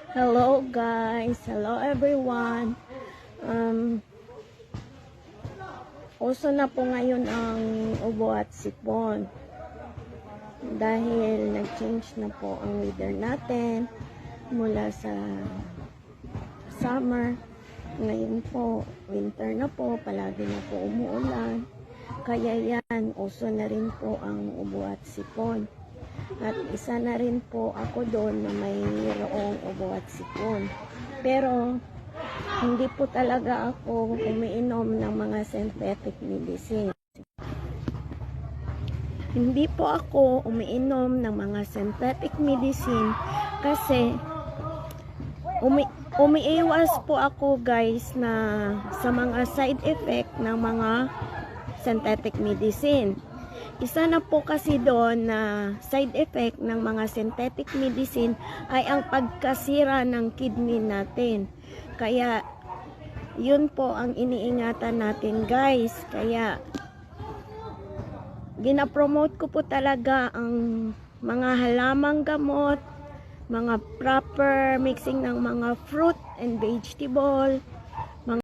Hello guys, hello everyone. Uso na po ngayon ang ubo at sipon dahil nag-change na po ang weather natin mula sa summer. Ngayon po, winter na po, palagi na po umuulan. Kaya yan, uso na rin po ang ubo at sipon. At isa na rin po ako doon na mayroong ubo at sipon. Pero hindi po talaga ako umiinom ng mga synthetic medicine. Hindi po ako umiinom ng mga synthetic medicine kasi umiiwas po ako guys na sa mga side effect ng mga synthetic medicine. Isa na po kasi doon na side effect ng mga synthetic medicine ay ang pagkasira ng kidney natin. Kaya yun po ang iniingatan natin guys. Kaya ginapromote ko po talaga ang mga halamang gamot, mga proper mixing ng mga fruit and vegetable,